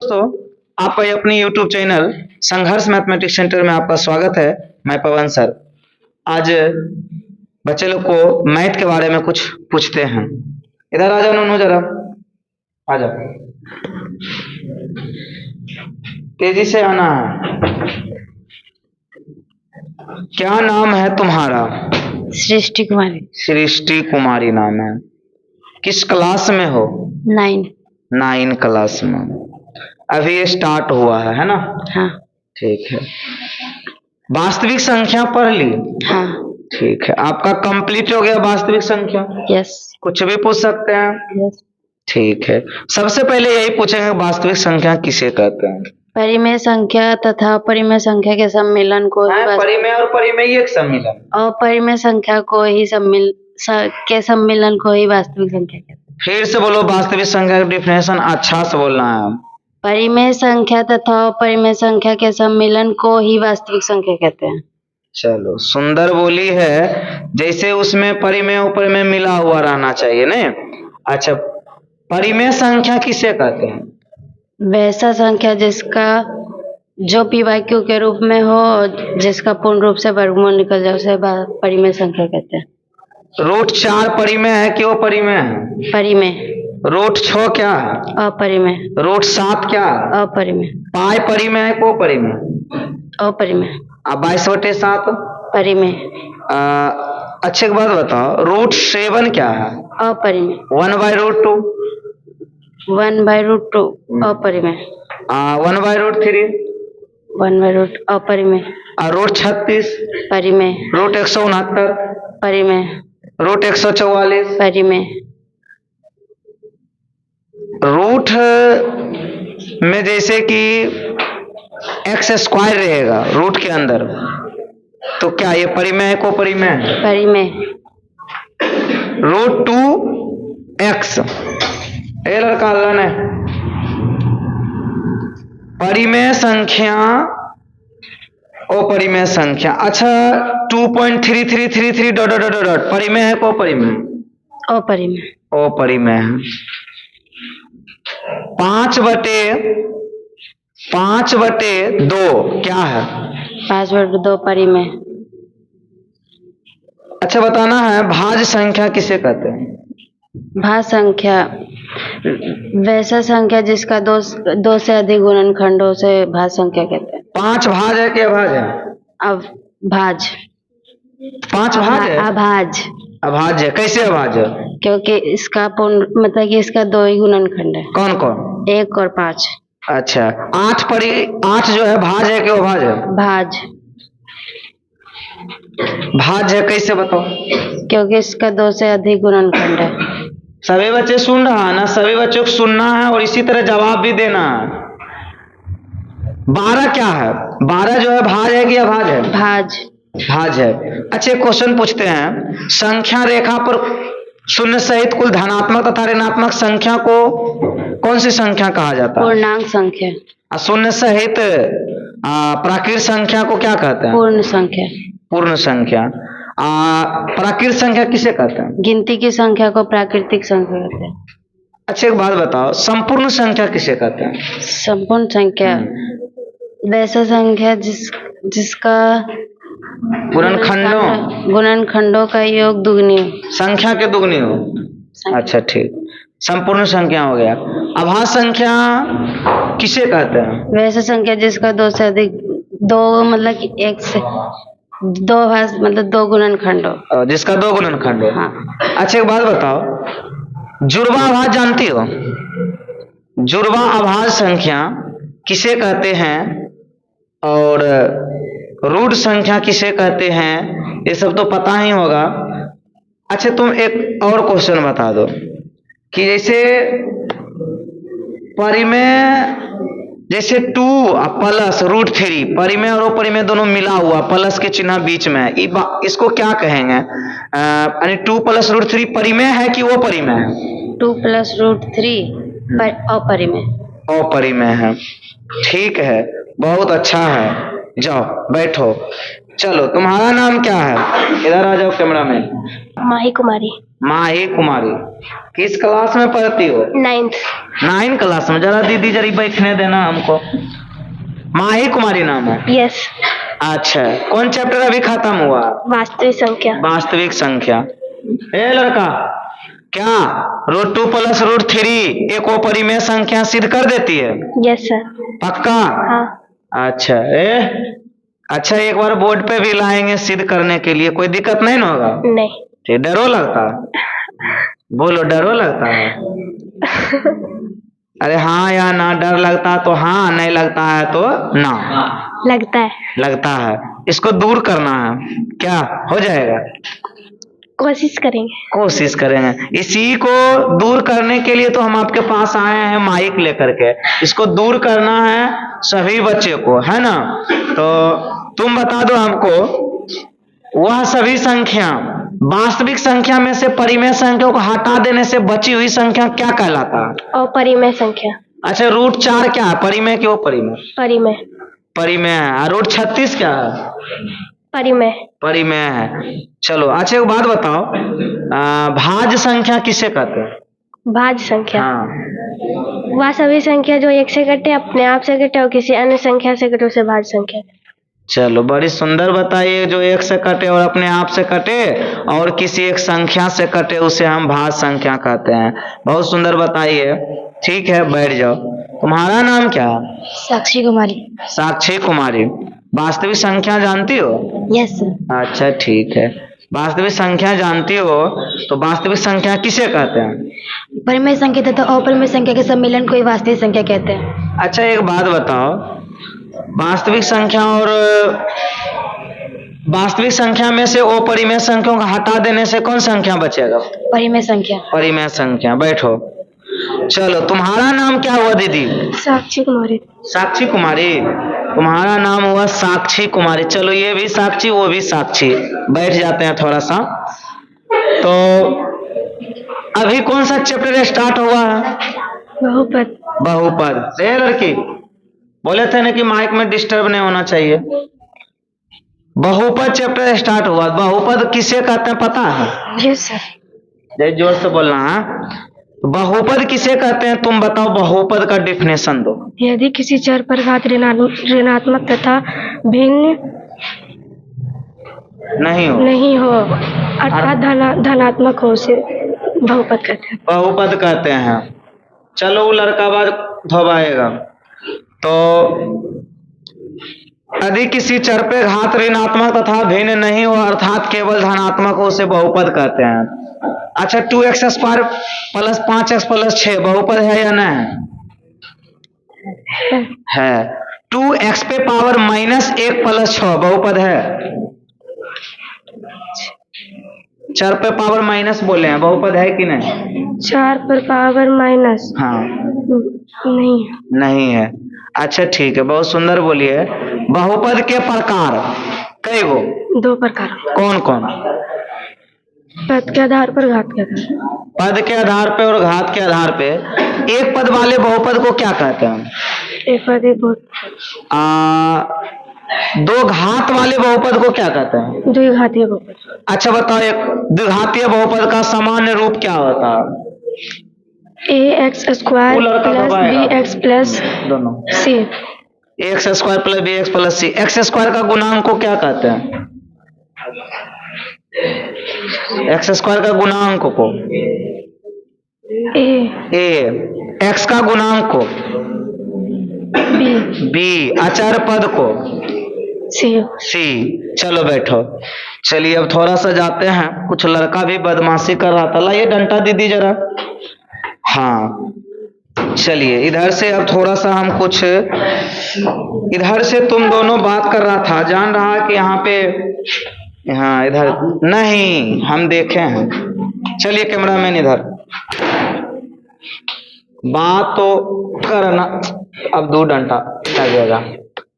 दोस्तों, आपका ये अपनी YouTube चैनल संघर्ष मैथमेटिक्स सेंटर में आपका स्वागत है। मैं पवन सर। आज बच्चे लोग को मैथ के बारे में कुछ पूछते हैं। इधर आ जाओ नूनू, जरा आ जाओ, तेजी से आना है। क्या नाम है तुम्हारा? सृष्टि कुमारी। सृष्टि कुमारी नाम है। किस क्लास में हो? 9 क्लास में। अभी ये स्टार्ट हुआ है ना? हाँ। ठीक है। वास्तविक संख्या पढ़ ली? हाँ। ठीक है। आपका कंप्लीट हो गया वास्तविक संख्या? यस। कुछ भी पूछ सकते हैं? यस। ठीक है। सबसे पहले यही पूछेंगे, वास्तविक संख्या किसे कहते हैं? परिमेय संख्या तथा अपरिमेय संख्या के सम्मिलन को ही परिमेय और परिमेय एक सम्मिलन। अपरिमेय संख्या को ही के सम्मिलन को ही वास्तविक संख्या कहते हैं। फिर से बोलो, वास्तविक संख्या का डिफिनेशन अच्छा से बोलना है। परिमेय संख्या तथा अपरिमेय संख्या के सम्मिलन को ही वास्तविक संख्या कहते हैं। चलो, सुंदर बोली है। जैसे उसमें परिमेय उपरिमेय मिला हुआ रहना चाहिए नहीं? अच्छा, परिमेय संख्या किसे कहते हैं? वैसा संख्या जिसका जो p/q के रूप में हो और जिसका पूर्ण रूप से वर्गमूल निकल जाए उसे परिमेय संख्या कहते हैं। √4 परिमेय है कि अपरिमेय है? परिमेय। √6 क्या है? अपरिमेय। √7 क्या है? अपरिमेय। पाई परिमेय है को परिमेय? अपरिमेय। 22/7 परिमेय। अच्छे एक बात बताओ, √7 क्या है? अपरिमेय। 1/√2? 1/√2 अपरिमेय। 1/√3? 1/√2 अपरिमेय। √36? परिमेय। √169? परिमेय। √144? परिमेय। रूट में जैसे कि x² रहेगा रूट के अंदर, तो क्या ये परिमेय है को परिमेय है? परिमेय। √2x ए लड़का अल्लाह ने परिमेय संख्या अपरिमेय संख्या। अच्छा, 2.3333 डॉट डॉट डॉट परिमेय है को परिमेय? अपरिमेय। अपरिमेय है। 5/2 क्या है? 5/2 परिमेय। अच्छा, बताना है भाज्य संख्या किसे कहते हैं? भाज्य संख्या वैसा संख्या जिसका दो से अधिक गुणनखंडों से भाज्य संख्या कहते हैं। 5 भाज्य है कि अभाज्य है? अभाज्य। 5 भाज्य है? अभाज्य। अभाज्य कैसे अभाज्य? क्योंकि इसका पूर्ण मतलब कि इसका 2 ही गुणनखंड है। कौन कौन? 1 और 5। अच्छा, 8 जो है भाज्य है कि अभाज्य है? भाज्य। भाज्य है कैसे बताओ? क्योंकि इसका 2 से अधिक गुणनखंड है। सभी बच्चे सुन रहा है ना? सभी बच्चों को सुनना है और इसी तरह जवाब भी देना है। 12 क्या है? 12 जो है भाज्य है कि अभाज्य है? भाज्य। भाज्य है। अच्छा, क्वेश्चन पूछते हैं, संख्या रेखा पर शून्य सहित कुल धनात्मक तथा ऋणात्मक संख्या को कौन सी संख्या कहा जाता है? पूर्णांक संख्या। शून्य सहित प्राकृत संख्या को क्या कहते हैं? पूर्ण संख्या। पूर्ण संख्या। प्राकृत संख्या किसे कहते हैं? गिनती की संख्या को प्राकृतिक संख्या कहते हैं। अच्छा, एक बात बताओ, संपूर्ण संख्या किसे कहते हैं? संपूर्ण संख्या वैसा संख्या जिसका गुणनखंडों का योग दुगनी हो। संख्या के दुगनी हो। अच्छा, ठीक। संपूर्ण संख्या हो गया। अभाज्य संख्या किसे कहते हैं? वैसा संख्या जिसका 2 से अधिक मतलब कि 1 से 2 भाज्य मतलब 2 गुणनखंड हो। जिसका 2 गुणनखंड हो। हाँ। अच्छा, एक बात बताओ, जुड़वा अभाज्य जानती हो? जुड़वा अभाज्य संख्या किसे कहते हैं और रूट संख्या किसे कहते हैं, ये सब तो पता ही होगा। अच्छा, तुम एक और क्वेश्चन बता दो कि जैसे परिमेय, जैसे 2 प्लस √3 परिमेय और अपरिमेय दोनों मिला हुआ, प्लस के चिन्ह बीच में, इसको क्या कहेंगे? यानी 2 + √3 परिमेय है कि वो परिमेय है? 2 + √3 अपरिमेय। अपरिमेय है। ठीक है, बहुत अच्छा है। जाओ बैठो। चलो तुम्हारा नाम क्या है? इधर आ जाओ कैमरा में। माही कुमारी। माही कुमारी। किस क्लास में पढ़ती हो? 9th। 9 क्लास में। जरा दीदी जरा बैठने देना हमको। माही कुमारी नाम है? यस। अच्छा, कौन चैप्टर अभी खत्म हुआ? वास्तविक संख्या। वास्तविक संख्या। ए लड़का, क्या √2 + √3 एक परिमेय संख्या सिद्ध कर देती है? Yes sir. पक्का? हाँ। अच्छा अच्छा, एक बार बोर्ड पे भी लाएंगे सिद्ध करने के लिए, कोई दिक्कत नहीं ना होगा? नहीं। ठीक, डरो लगता है? बोलो, डरो लगता है? अरे हाँ या ना, डर लगता तो हाँ, नहीं लगता है तो ना। लगता है। लगता है। इसको दूर करना है, क्या हो जाएगा? कोशिश करेंगे। कोशिश करेंगे। इसी को दूर करने के लिए तो हम आपके पास आए हैं माइक लेकर के। इसको दूर करना है सभी बच्चे को, है ना? तो तुम बता दो हमको, वह सभी संख्या वास्तविक संख्या में से परिमेय संख्या को हटा देने से बची हुई संख्या क्या कहलाता है? अपरिमेय संख्या। अच्छा, √4 क्या है? परिमेय क्यों? परिमेय परिमेय। परिमेय है। और √36 क्या है? परिमेय। परिमेय है। चलो अच्छा, एक बात बताओ, भाज्य संख्या किसे कहते हैं? भाज्य संख्या। हाँ। वह सभी संख्या जो एक से कटे, अपने आप से कटे और किसी अन्य संख्या से कटे उसे भाज्य संख्या। चलो, बड़ी सुंदर बताइए। जो एक से कटे और अपने आप से कटे और किसी एक संख्या से कटे उसे हम भाज्य संख्या कहते हैं। बहुत सुंदर बताइए। ठीक है, बैठ जाओ। तुम्हारा नाम क्या है? साक्षी कुमारी। साक्षी कुमारी। वास्तविक संख्या जानती हो? Yes sir. अच्छा ठीक है, वास्तविक संख्या जानती हो तो वास्तविक संख्या किसे कहते हैं? परिमेय संख्या तथा अपरिमेय संख्या के सम्मेलन को ही वास्तविक संख्या कहते हैं। अच्छा, एक बात बताओ, वास्तविक संख्या और वास्तविक संख्या में से अपरिमेय संख्याओं को हटा देने से कौन संख्या बचेगा? परिमेय संख्या। परिमेय संख्या। बैठो। चलो, तुम्हारा नाम क्या हुआ दीदी? साक्षी कुमारी। साक्षी कुमारी। तुम्हारा नाम हुआ साक्षी कुमारी। चलो, ये भी साक्षी, वो भी साक्षी। बैठ जाते हैं थोड़ा सा। तो अभी कौन सा चैप्टर स्टार्ट हुआ है? बहुपद। बहुपद। ए लड़की, बोले थे ना कि माइक में डिस्टर्ब नहीं होना चाहिए। बहुपद चैप्टर स्टार्ट हुआ। बहुपद किसे कहते हैं पता है? Yes sir. जय जोर से बोलना है। बहुपद किसे कहते हैं तुम बताओ? बहुपद का डिफिनेशन दो। यदि किसी चर पर घात ऋणात्मक तथा भिन्न नहीं हो अर्थात धनात्मक हो उसे बहुपद कहते हैं। बहुपद कहते हैं। चलो, वो लड़का बाद धोबाएगा। तो यदि किसी चर पे घात ऋणात्मक तथा भिन्न नहीं हो अर्थात केवल धनात्मक हो उसे बहुपद कहते हैं। अच्छा, 2x² + 5x + 6 बहुपद है या नहीं? है। 2x पे पावर -1 + 6 बहुपद है? चर पे पावर माइनस बोले हैं, बहुपद है कि नहीं? 4 पर पावर माइनस। हाँ, नहीं। नहीं है। अच्छा ठीक है, बहुत सुंदर बोलिए। बहुपद के प्रकार कई गो? 2 प्रकार। कौन कौन? पद के आधार पर, घात के आधार। पद के आधार पे और घात के आधार पे। एक पद वाले बहुपद को क्या कहते हैं? एक पद एक बहुत। 2 घात वाले बहुपद को क्या कहते हैं? द्विघातीय बहुपद। अच्छा बताओ, एक द्विघातीय बहुपद का सामान्य रूप क्या होता है? ax² + bx + दोनों c। ax² + bx + c। x² का गुणांक को क्या कहते हैं? x² का गुणांक को a। x का गुणांक को b। अचर पद को c। चलो बैठो। चलिए, अब थोड़ा सा जाते हैं। कुछ लड़का भी बदमाशी कर रहा था। लाइए डंडा दीदी जरा। हाँ, चलिए इधर से अब थोड़ा सा हम कुछ, इधर से तुम दोनों बात कर रहा था, जान रहा कि यहाँ पे, हाँ इधर नहीं, हम देखे हैं। चलिए कैमरामैन इधर। बात तो करना, अब 2 डंडा लगेगा,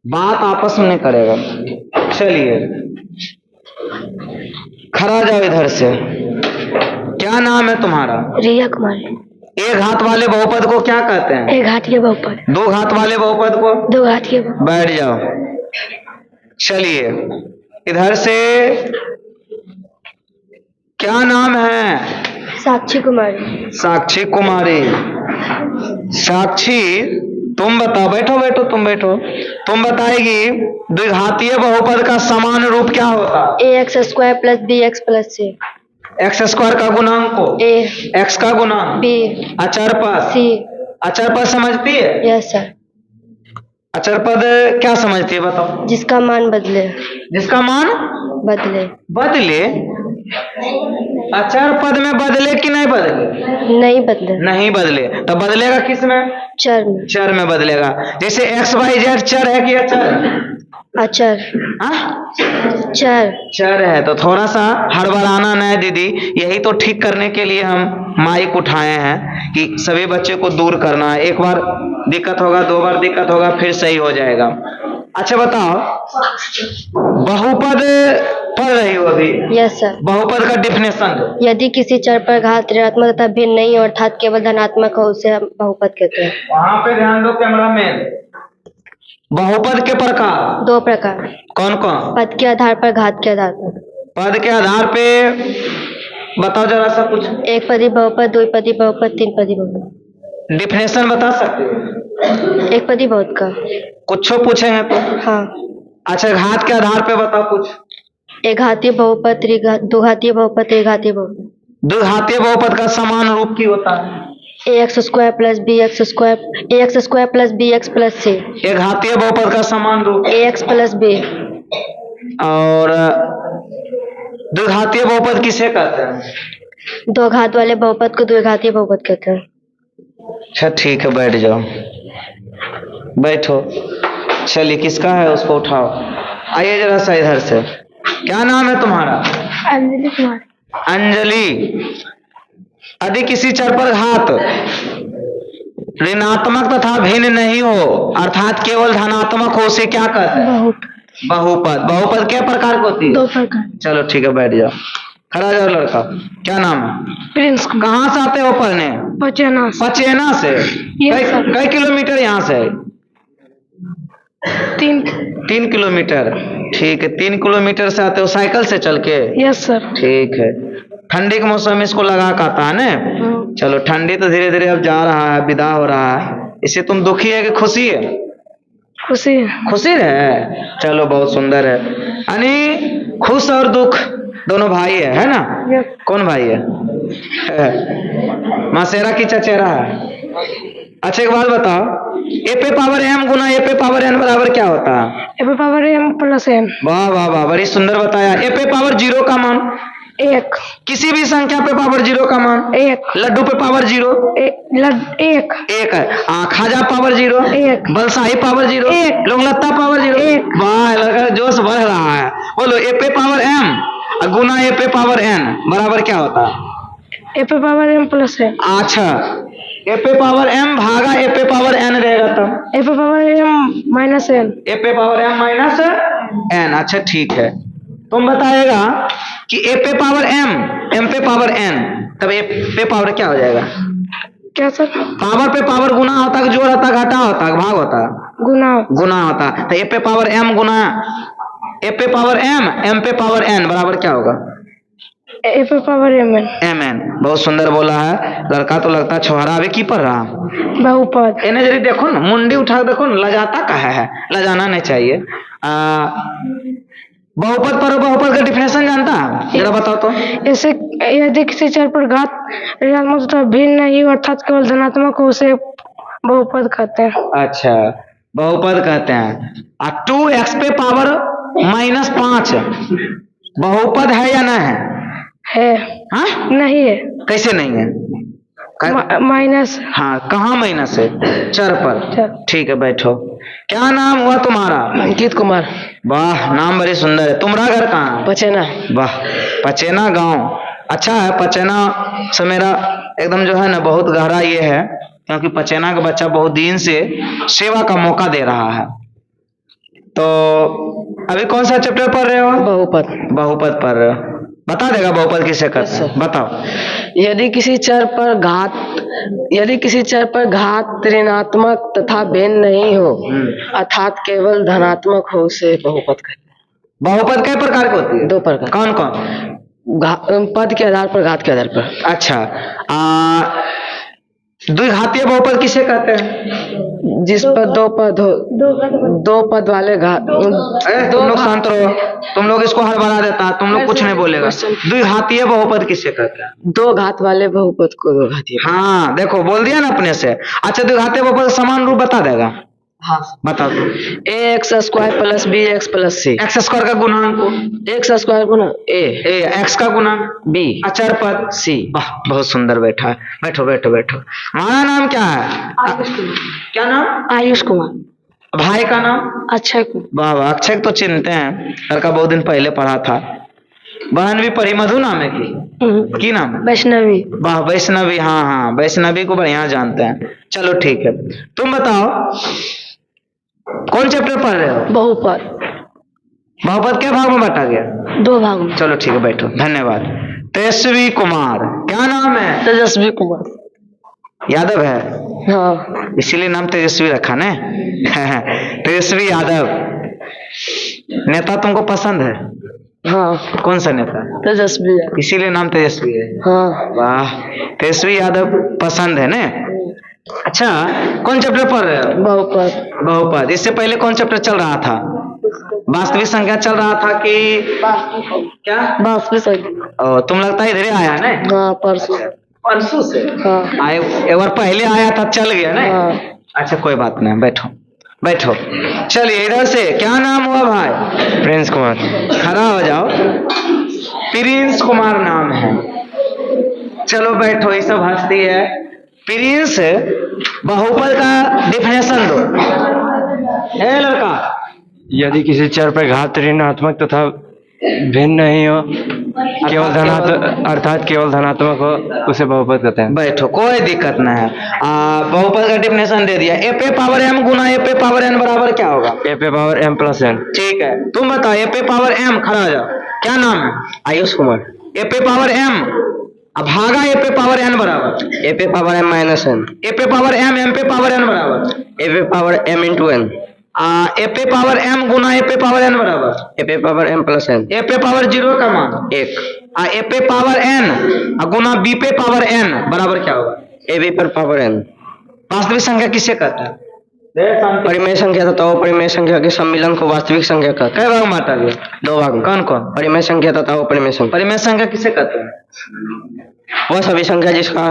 बात आपस में नहीं करेगा। चलिए खड़ा जाओ इधर से। क्या नाम है तुम्हारा? रिया कुमारी। एक घात वाले बहुपद को क्या कहते हैं? एक घातीय बहुपद। 2 घात वाले बहुपद को? 2 घातीय बहुपद। बैठ जाओ। चलिए, इधर से क्या नाम है? साक्षी कुमारी। साक्षी कुमारी। साक्षी तुम बताओ, बैठो बैठो, तुम बैठो। तुम बताएगी द्विघातीय बहुपद का समान रूप क्या होता? ax square plus bx plus c। X square का गुणांक को a एक्स का गुणांक b अचर पद। c। अचर पद समझती है? Yes sir. अचर पद क्या समझती है बताओ? जिसका मान बदले। जिसका मान बदले। बदले। अचर पद में बदले कि नहीं बदले? नहीं बदले। नहीं बदले तो बदलेगा किस में? चर में। चर में बदलेगा। जैसे एक्स वाई जेड चर है कि अचर? अचर। हाँ? चर। चर है। तो थोड़ा सा हड़बड़ाना नहीं दीदी, यही तो ठीक करने के लिए हम माइक उठाए हैं कि सभी बच्चे को दूर करना है। एक बार दिक्कत होगा, दो बार दिक्कत होगा, फिर सही हो जाएगा। अच्छा बताओ, बहुपद पढ़ रही हो अभी? Yes sir. बहुपद का डिफिनेशन। यदि किसी चर पर घात ऋणात्मक तथा भिन्न नहीं हो अर्थात केवल धनात्मक हो उसे हम बहुपद कहते हैं। वहां पे ध्यान दो कैमरा मैन। बहुपद के प्रकार दो प्रकार। कौन कौन? पद के आधार पर, घात के आधार पर। पद के आधार पे बताओ जरा सा कुछ। एक पदी बहुपद, द्विपदी बहुपद, तीन पदी बहुपद। डिफिनेशन बता सकते हो? एक पदी बहुत का। कुछ पूछे हैं तो? हाँ। अच्छा घात के आधार पे बताओ कुछ। एक घातीय बहुपद, दो घातीय बहुपद, एक घातीय बहुपद। द्विघातीय बहुपद का समान रूप की होता है? ax square plus bx square, ax square plus bx plus c। एक घातीय बहुपद का समान रूप ax प्लस b। और द्विघातीय बहुपद किसे कहते हैं? दो घात वाले बहुपद को द्विघातीय बहुपद कहते हैं। अच्छा ठीक है, बैठ जाओ, बैठो। चलिए किसका है उसको उठाओ। आइए जरा सा इधर से। क्या नाम है तुम्हारा? अंजलि कुमार। अंजलि। यदि किसी चर पर घात ऋणात्मक तथा भिन्न नहीं हो अर्थात केवल धनात्मक हो उसे क्या कहते हैं? बहुपद। बहुपद क्या प्रकार की होती है? दो प्रकार। चलो ठीक है, बैठ जाओ, खड़ा जाओ लड़का। क्या नाम है? प्रिंस। कहाँ से आते हो पढ़ने? पचेना। पचेना से? कई किलोमीटर यहाँ से? 3 किलोमीटर। ठीक है, 3 किलोमीटर से आते हो साइकिल से चल के? Yes sir. ठीक है। ठंडी के मौसम में इसको लगा के आता है ना? चलो ठंडी तो धीरे धीरे अब जा रहा है, विदा हो रहा है। इससे तुम दुखी है कि खुशी है? खुशी। खुशी है। चलो बहुत सुंदर है। यानी खुश और दुख दोनों भाई है ना? कौन भाई है? मासेरा की चचेरा है। अच्छा एक बात बताओ, ए पे पावर एम गुना ए पे पावर एन बराबर क्या होता है? ए पे पावर एम प्लस एन। वाह वाह वाह, बड़ी सुंदर बताया। ए पे पावर 0 का मान? 1। किसी भी संख्या पे पावर 0 का मान? 1। लड्डू पे पावर 0? 1। 1 है। खाजा पावर 0? 1। बलसाही पावर 0? 1। लोंगलत्ता पावर 0? 1। वाह लड़का जोश बढ़ रहा है। बोलो ए पे पावर एम गुना ए पे पावर एन बराबर क्या होता है? ए पे पावर एम प्लस एन। अच्छा ए पे पावर एम भागा ए पे पावर एन रहेगा तब? ए पे पावर एम माइनस एन। ए पे पावर एम माइनस एन। अच्छा ठीक है, तुम बताएगा कि ए पे पावर एम पे पावर एन, तब ए पे पावर क्या हो जाएगा? क्या सर? पावर पे पावर गुना होता है, जोड़ होता है, घटा होता है, भाग होता है? गुना। गुना होता है। तो ए पे पावर एम गुना ए पे पावर एम पे पावर एन बराबर क्या होगा? ए पे power M N. M N. बहुत सुंदर बोला है लड़का, तो लगता है छोहरा अभी की पढ़ रहा? बहुपद। इन्हें जरी देखो ना, मुंडी उठा देखो ना, लजाता कहा है? लजाना नहीं चाहिए। बहुपद पर बहुपद का डिफिनेशन जानता है? जरा बताओ तो। ऐसे यदि किसी चर पर घात ऋणात्मक तथा भिन्न नहीं हो अर्थात केवल धनात्मक हो उसे बहुपद कहते हैं। अच्छा बहुपद कहते हैं। 2x पे पावर -5 बहुपद है या नहीं है? है। हाँ? नहीं है। कैसे नहीं है? माइनस। हाँ कहाँ माइनस है? चर पर। ठीक है बैठो। क्या नाम हुआ तुम्हारा? अंकित कुमार। वाह नाम बड़ी सुंदर है। तुम्हारा घर कहाँ है? पचेना। वाह पचेना गांव अच्छा है। पचेना से मेरा एकदम जो है ना बहुत गहरा ये है, क्योंकि पचेना का बच्चा बहुत दिन से सेवा का मौका दे रहा है। तो अभी कौन सा चैप्टर पढ़ रहे हो? बहुपद। बहुपद पढ़ रहे हो। बता देगा बहुपद किसे कहते हैं? बताओ। यदि किसी चर पर घात ऋणात्मक तथा भिन्न नहीं हो अर्थात केवल धनात्मक हो उसे बहुपद कहते हैं। बहुपद कई प्रकार की होती है? 2 प्रकार। कौन कौन? पद के आधार पर, घात के आधार पर। अच्छा, द्विघातीय बहुपद किसे कहते हैं? जिस पर 2 पद हो, 2 पद वाले घात। तुम लोग शांत रहो, तुम लोग इसको हड़बड़ा देता है, तुम लोग कुछ नहीं बोलेगा। द्विघातीय बहुपद किसे कहते हैं? 2 घात वाले बहुपद को 2 घातीय। हाँ देखो, बोल दिया ना अपने से। अच्छा, द्विघातीय बहुपद समान रूप बता देगा? हाँ बता दो। ax square plus bx plus c। X square का गुणांक? x square Guna a x का गुणांक? b अचर पद? c। वाह, बहुत सुंदर बैठा है। बैठो बैठो बैठो। हमारा नाम क्या है? क्या नाम? आयुष कुमार। भाई का नाम? अक्षय कुमार। वाह वाह, अक्षय तो चिन्हते हैं, लड़का बहुत दिन पहले पढ़ा था। बहन भी पढ़ी, मधु नाम है की नाम है? वैष्णवी। वाह, वैष्णवी। हाँ हाँ, वैष्णवी को बढ़िया जानते हैं। चलो ठीक है, तुम बताओ कौन चैप्टर पढ़ रहे हो? बहुपद। बहुपद के भाग में बांटा गया? 2 भाग में। चलो ठीक है, बैठो, धन्यवाद। तेजस्वी कुमार, क्या नाम है? तेजस्वी कुमार यादव है, हाँ। इसीलिए नाम तेजस्वी रखा ने। तेजस्वी यादव। नेता तुमको पसंद है? हाँ कौन सा नेता? तेजस्वी है। इसीलिए नाम तेजस्वी है। हाँ वाह, तेजस्वी यादव पसंद है ने। अच्छा, कौन चैप्टर पढ़ रहे हो? बहुपद। बहुपद। इससे पहले कौन चैप्टर चल रहा था? वास्तविक संख्या चल रहा था कि क्या? वास्तविक संख्या। तुम लगता है इधर ही आया ना? हाँ परसों। परसों से? हाँ एक बार पहले आया था, चल गया ना? हाँ। अच्छा कोई बात नहीं, बैठो बैठो। चलिए इधर से, क्या नाम हुआ भाई? प्रिंस कुमार। खड़ा हो जाओ। प्रिंस कुमार नाम है। चलो बैठो, ये सब हंसती है। प्रिंस, बहुपद का डिफिनेशन दो। है लड़का? यदि किसी चर पर घात ऋणात्मक तथा भिन्न नहीं हो, केवल धनात्मक अर्थात केवल धनात्मक हो, उसे बहुपद कहते हैं। बैठो, कोई दिक्कत नहीं है। बहुपद का डिफिनेशन दे दिया। ए पे पावर एम गुना ए पे पावर एन बराबर क्या होगा? a पे पावर m प्लस n। ठीक है, तुम बताओ। ए पे पावर एम, खड़ा हो जाओ। क्या नाम है? आयुष कुमार। ए पे पावर एम अब भागा ए पे पावर एन बराबर a पे पावर m माइनस n। ए पे पावर एम पे पावर एन बराबर a पे पावर m इंटू n। ए पे पावर एम गुना ए पे पावर एन बराबर a पे पावर m प्लस n। ए पे पावर 0 का मान 1। ए पे पावर एन गुना बी पे पावर एन बराबर क्या होगा? a b पर पावर n। वास्तविक संख्या किसे कहते हैं? परिमेय संख्या तथा अपरिमेय संख्या के सम्मिलन को वास्तविक संख्या कहते कई भाग में बांटा गया? हैं। 2 भाग में। कौन कौन? परिमेय संख्या तथा अपरिमेय संख्या। परिमेय संख्या किसे कहते हैं? वह सभी संख्या जिसका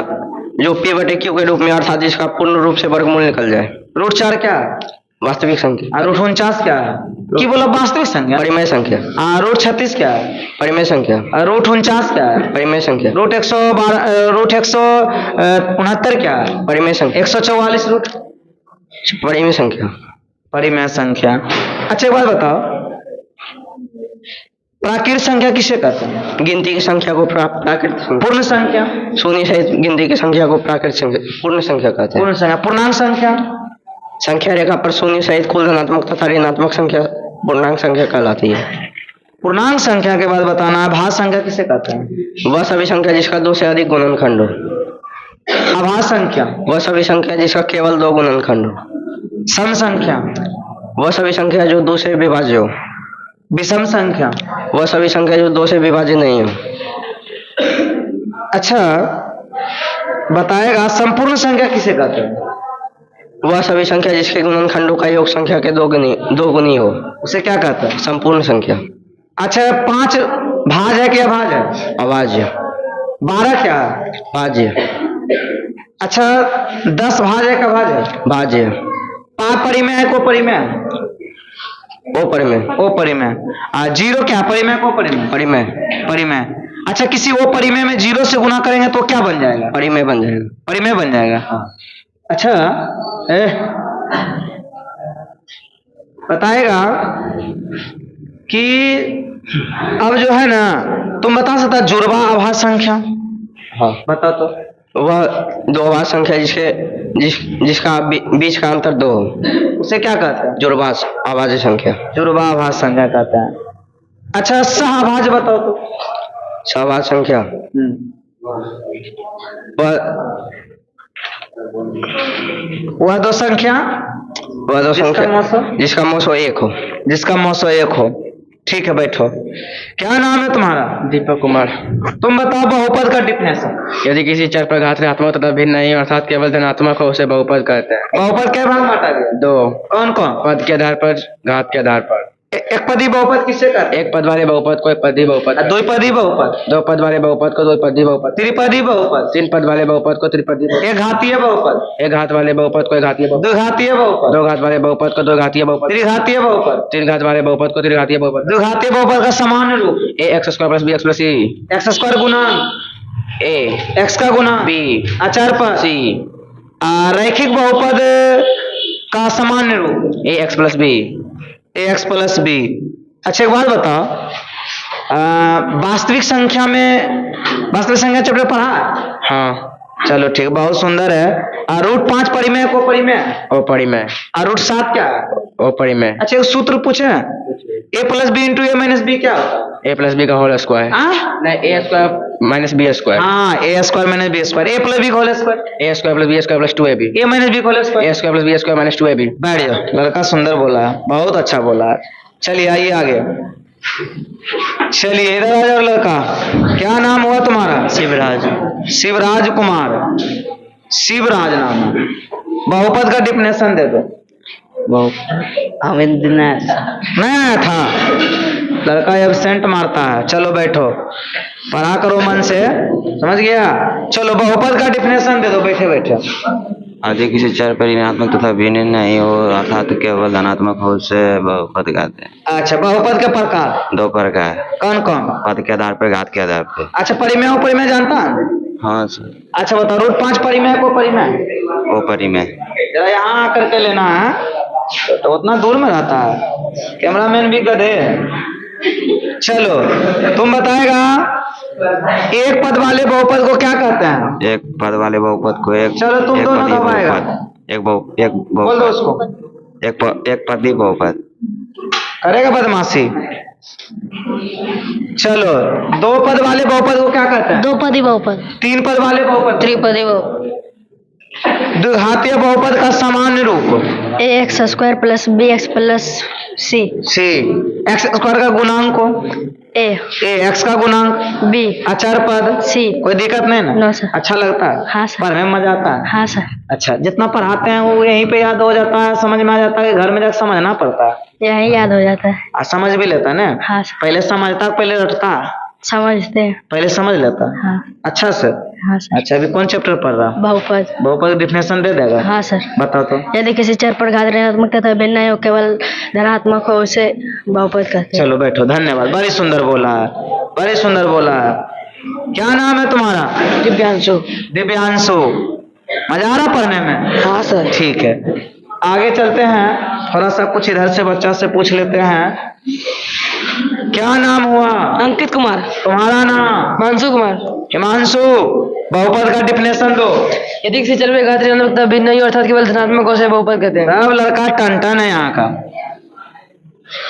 जो p बटे q के रूप में अर्थात जिसका पूर्ण रूप से वर्गमूल निकल जाए। रूट 4 क्या है? वास्तविक संख्या। और रूट 49 क्या है? की बोला वास्तविक संख्या? परिमेय संख्या। रूट 36 क्या है? परिमेय संख्या। रूट 49 क्या है? परिमेय संख्या। रूट 112 रूट 169 क्या है? परिमेय संख्या। 144 रूट परिमेय संख्या। परिमेय संख्या। अच्छा एक बात बताओ, प्राकृत संख्या किसे कहते हैं? गिनती की संख्या को प्राकृत संख्या। पूर्ण संख्या। शून्य सहित गिनती की संख्या को प्राकृत संख्या पूर्ण संख्या कहते हैं। पूर्ण संख्या। पूर्णांक संख्या। संख्या रेखा पर शून्य सहित कुल धनात्मक तथा ऋणात्मक संख्या पूर्णांक संख्या कहलाती है। पूर्णांक संख्या के बाद बताना है भाज्य संख्या किसे कहते हैं? वह सभी संख्या जिसका 2 से अधिक गुणनखंड हो। अभाज्य संख्या। वह सभी संख्या जिसका केवल 2 गुणनखंड हो। सम संख्या। वह सभी संख्या जो 2 से विभाज्य हो। विषम संख्या। वह सभी संख्या जो 2 से विभाज्य नहीं हो। अच्छा बताएगा, संपूर्ण संख्या किसे कहते हैं? वह सभी संख्या जिसके गुणनखंडों का योग संख्या के 2 गुनी हो, उसे क्या कहते हैं? संपूर्ण संख्या। अच्छा 5 भाज्य है कि अभाज्य है? अभाज्य। 12 क्या है? भाज्य। अच्छा 10 भाज्य है कि अभाज्य है? भाज्य। 5 परिमेय है को परिमेय है? ओ परिमेय। ओ परिमेय। 0 क्या? परिमेय को परिमेय? परिमेय। परिमेय। अच्छा किसी ओ परिमेय में 0 से गुना करेंगे तो क्या बन जाएगा? परिमेय बन जाएगा। परिमेय बन जाएगा। अच्छा बताएगा कि अब जो है ना, तुम बता सकता जुड़वा अभाज्य संख्या? हाँ बता तो। वह 2 अभाज्य संख्या जिसका बीच का अंतर 2 हो, उसे क्या कहते हैं? जुड़वा अभाज्य संख्या। जुड़वा अभाज्य संख्या कहते हैं। अच्छा सहअभाज्य बताओ तो। सहअभाज्य संख्या वह 2 संख्या जिसका मौसो 1 हो। जिसका मौसो 1 हो। ठीक है, बैठो। क्या नाम है तुम्हारा? दीपक कुमार। तुम बताओ बहुपद का डिफिनेशन। यदि किसी चर पर घात ऋणात्मक तथा भिन्न नहीं अर्थात केवल धनात्मक हो उसे बहुपद कहते हैं। बहुपद क्या भाग में बांटा गया? 2 कौन कौन? पद के आधार पर, घात के आधार पर। एक पदी बहुपद किससे कहते हैं? एक पद वाले बहुपद को एक पदी बहुपद, द्विपदी बहुपद, 2 पद वाले बहुपद को द्विपदी बहुपद, त्रिपदी बहुपद, 3 पद वाले बहुपद को त्रिपदी बहुपद, एक घातीय बहुपद, एक घात वाले बहुपद को एक घातीय बहुपद, दो घातीय बहुपद, 2 घात वाले बहुपद को 2 घातीय बहुपद, त्रिघातीय बहुपद, 3 घात वाले बहुपद को त्रिघातीय बहुपद। दो घातीय बहुपद का सामान्य रूप ax² + bx + c, x square Guna a x का गुना b अचार पर c, रैखिक बहुपद का सामान्य रूप ax + b। ax plus B. अच्छा एक बात बताओ, वास्तविक संख्या चैप्टर पढ़ा? हाँ, चलो ठीक, बहुत सुंदर है। रूट 5 परिमेय को परिमेय ओ परिमेय, और रूट 7 क्या है? ओ परिमेय। अच्छा एक सूत्र पूछे, a plus B into A minus B क्या होता है? a + b का होल स्क्वायर, नहीं a² - b², हाँ A square minus B square, A plus B का whole square, a² + b² + 2ab, A minus B का whole square, a² + b² - 2ab। बैठ जाओ। लड़का सुंदर बोला है, बहुत अच्छा बोला है। चलिए आइए आगे, चलिए इधर आ जाओ। लड़का क्या नाम हुआ तुम्हारा? शिवराज। शिवराज कुमार, शिवराज नाम है। बहुपद का डिफिनेशन दे दो। नहीं आया था, लड़का एब्सेंट मारता है। चलो बैठो, पढ़ा करो मन से, समझ गया? चलो बहुपद का डिफिनेशन दे दो, बैठे बैठे। यदि किसी चर पर ऋणात्मक तथा भिन्न नहीं हो अर्थात केवल धनात्मक हो उसे बहुपद कहते हैं। अच्छा बहुपद के प्रकार 2 प्रकार, कौन कौन? पद के आधार पर, घात के आधार पर। अच्छा परिमेय हो, परिमेय जानता है? हाँ सर। अच्छा बताओ, रूट 5 परिमेय को परिमेय ओ परिमेय। जरा यहाँ आकर के लेना है, तो उतना दूर में रहता है, कैमरामैन भी गधे है। चलो तुम बताएगा, एक पद वाले बहुपद को क्या कहते हैं? एक पद वाले बहुपद को एक, चलो तुम एक दोनों पदी दबाएगा। बहुपद, एक बोल दो उसको, एक पदी बहुपद। करेगा बदमाशी। चलो 2 पद वाले बहुपद को क्या कहते हैं? 2 पदी बहुपद, 3 पद वाले बहुपद, त्रिपदी बहुपद, द्विघातीय बहुपद का सामान्य रूप ax² + bx + c, सी, एक्स स्क्वायर का गुणांक को a ए, एक्स का गुणांक b अचर पद, c। कोई दिक्कत नहीं ना? No sir. अच्छा लगता है? हाँ सर। पढ़ने में मजा आता है? हाँ सर, अच्छा, जितना पढ़ाते हैं वो यहीं पे याद हो जाता है, समझ में आ जाता है, घर में जाकर समझना पड़ता है? यही याद हो जाता है। समझ भी लेता है ना? हाँ सर, पहले समझता, पहले रटता, समझते हैं। पहले समझ लेता। हाँ अच्छा सर। हाँ सर। अच्छा अभी कौन चैप्टर पढ़ रहा? बहुपद। बहुपद डिफिनेशन दे देगा? हाँ सर। बताओ तो। यदि किसी चर पर घात ऋणात्मक तथा भिन्न नहीं हो केवल धनात्मक हो उसे बहुपद कहते हैं। चलो बैठो, धन्यवाद, बड़ी सुंदर बोला है, बड़ी सुंदर बोला है। क्या नाम है तुम्हारा? दिव्यांशु। दिव्यांशु, मजा आ रहा पढ़ने में? हाँ सर। ठीक है, आगे चलते हैं, थोड़ा सा कुछ इधर से बच्चा से पूछ लेते हैं। क्या नाम हुआ? अंकित कुमार। तुम्हारा नाम? हिमांशु कुमार। हिमांशु, बहुपद का डिफिनेशन दो। यदि किसी चर में घात ऋणात्मक तथा भिन्न नहीं हो अर्थात केवल धनात्मक हो उसे बहुपद कहते हैं। सब लड़का टन है यहाँ का।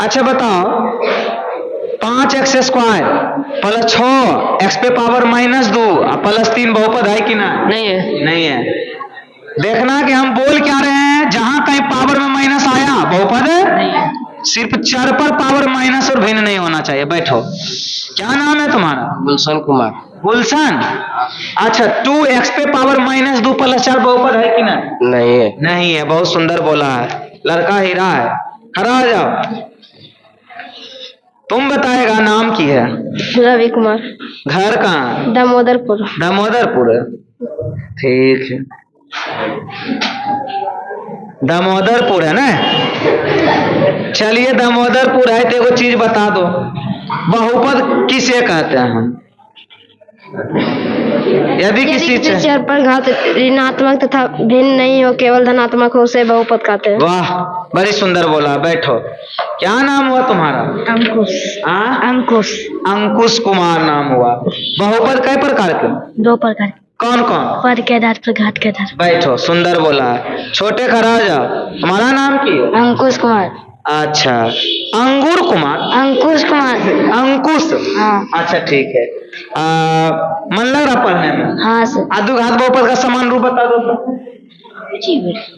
अच्छा बताओ, 5x² + 6 x पे पावर -2 + 3 बहुपद है कि ना? नहीं है। नहीं है। देखना कि हम बोल क्या रहे हैं, जहां कहीं पावर में माइनस आया बहुपद है, सिर्फ चर पर पावर माइनस और भिन्न नहीं होना चाहिए। बैठो, क्या नाम है तुम्हारा? गुलशन कुमार। गुलशन। अच्छा 2x पे पावर -2 + 4 बहुपद है कि ना? नहीं है। नहीं है, बहुत सुंदर बोला है, लड़का हीरा है। खड़ा हो जाओ, तुम बताएगा नाम की है? रवि कुमार। घर कहाँ? दामोदरपुर। दामोदरपुर, ठीक है, दामोदरपुर है ना? चलिए दामोदरपुर है तो एगो चीज बता दो, बहुपद किसे कहते हैं हम? यदि किसी चर पर घात ऋणात्मक तथा भिन्न नहीं हो केवल धनात्मक हो उसे बहुपद कहते हैं। वाह, बड़ी सुंदर बोला। बैठो, क्या नाम हुआ तुम्हारा? अंकुश। अंकुश। अंकुश कुमार नाम हुआ। बहुपद कई प्रकार के? 2 प्रकार। कौन कौन? पद के आधार पर, घात के आधार। बैठो, सुंदर बोला है। छोटे खड़ा हो जाओ, तुम्हारा नाम की है? अंकुश कुमार। अच्छा, अंगूर कुमार? अंकुश कुमार। अंकुश, हाँ। अच्छा ठीक है। मन लग रहा पढ़ने में? हाँ सर। आदू घात बहुपद का समान रूप बता दो तो।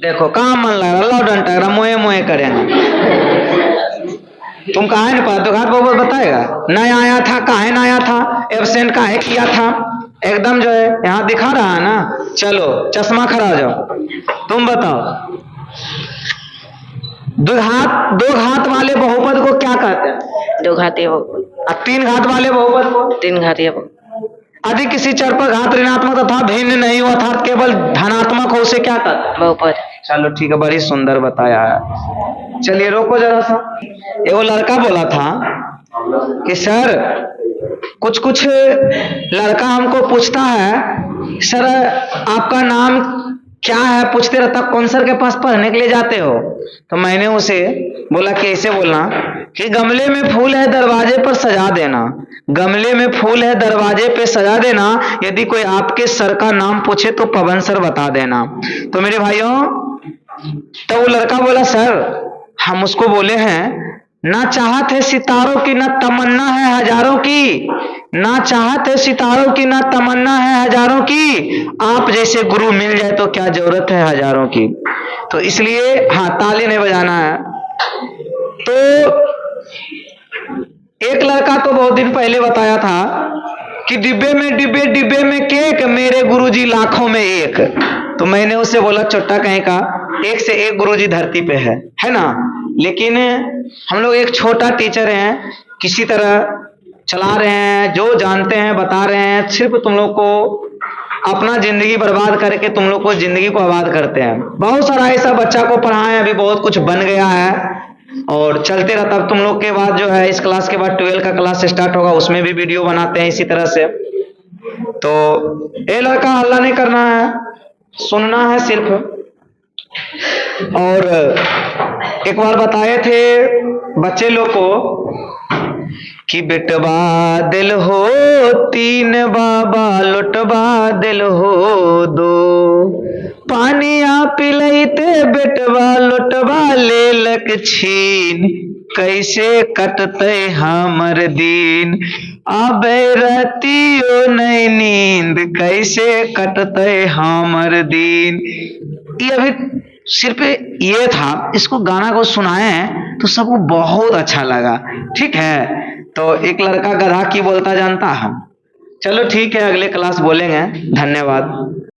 देखो कहाँ मन लग रहा, लौ डंटा मोए मोए करेंगे। तुम काहे नहीं पढ़ा? द्विघात बहुपद बताएगा? नहीं आया था, काहे ना आया था, एब्सेंट काहे किया था, एकदम जो है यहाँ दिखा रहा है ना। चलो चश्मा खड़ा हो जाओ, तुम बताओ द्विघात, दो घात वाले बहुपद को क्या कहते हैं? दो घातीय बहुपद, और तीन घात वाले बहुपद को? तीन घातीय बहुपद। यदि किसी चर पर घात ऋणात्मक तथा भिन्न नहीं हो अर्थात केवल धनात्मक हो, उसे क्या कहते हैं? बहुपद। चलो ठीक है, बड़ी सुंदर बताया है। चलिए रोको जरा सा। एगो लड़का बोला था कि सर कुछ कुछ लड़का हमको पूछता है, सर आपका नाम क्या है, पूछते रहता, कौन सर के पास पढ़ने के लिए जाते हो? तो मैंने उसे बोला कि ऐसे बोलना कि गमले में फूल है दरवाजे पर सजा देना, गमले में फूल है दरवाजे पे सजा देना, यदि कोई आपके सर का नाम पूछे तो पवन सर बता देना। तो मेरे भाइयों, तो वो लड़का बोला सर हम उसको बोले हैं ना चाहत है सितारों की ना तमन्ना है हजारों की, ना चाहत है सितारों की ना तमन्ना है हजारों की, आप जैसे गुरु मिल जाए तो क्या जरूरत है हजारों की। तो इसलिए हाँ, ताली नहीं बजाना है। तो एक लड़का तो बहुत दिन पहले बताया था कि डिब्बे में डिब्बे, डिब्बे में केक, मेरे गुरुजी लाखों में एक। तो मैंने उससे बोला छोटा कहीं का, एक से एक गुरुजी धरती पे है ना, लेकिन हम लोग एक छोटा टीचर हैं, किसी तरह चला रहे हैं, जो जानते हैं बता रहे हैं, सिर्फ तुम लोग को अपना जिंदगी बर्बाद करके तुम लोग को जिंदगी को आबाद करते हैं। बहुत सारा ऐसा बच्चा को पढ़ाएं, अभी बहुत कुछ बन गया है और चलते रहता। तुम लोग के बाद जो है इस क्लास के बाद 12 का क्लास स्टार्ट होगा, उसमें भी वीडियो बनाते हैं इसी तरह से। तो ये लड़का हल्ला नहीं करना है, सुनना है सिर्फ। और एक बार बताए थे बच्चे लोग को कि बेटवा दिल हो तीन, बाबा लुटवा दिल हो दो, पानिया पिलैते बेटवा लुटवा ले लक छीन, कैसे कटते हमर दिन, आबे रतियो नहीं नींद, कैसे कटते हमर दिन। ये अभी सिर्फ ये था, इसको गाना को सुनाए तो सबको बहुत अच्छा लगा। ठीक है, तो एक लड़का गधा की बोलता जानता है। चलो ठीक है, अगले क्लास बोलेंगे। धन्यवाद।